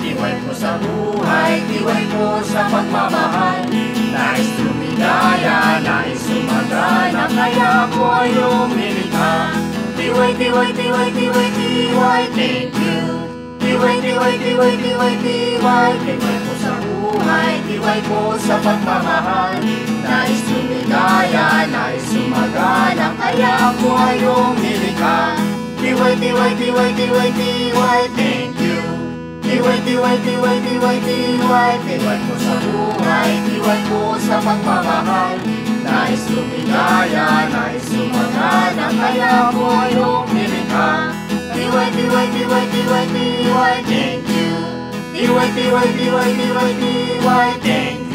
Tiway po sa buhay, tiway po sa pagmamahal. Nais lumigaya, nais sumagana, kaya ako ay lumilikha. Tiway, thank you. Tiway, tiway po sa buhay, tiway po sa pagmamahal. Nais lumigaya, nais sumagana, kaya ako ay lumilikha. Tiway, thank you. Tiway po sa buhay, tiway po sa pagmamahal. Nais lumigaya, nais sumagana, kaya ako ay lumilikha. Tiway, thank you. Tiway, thank you.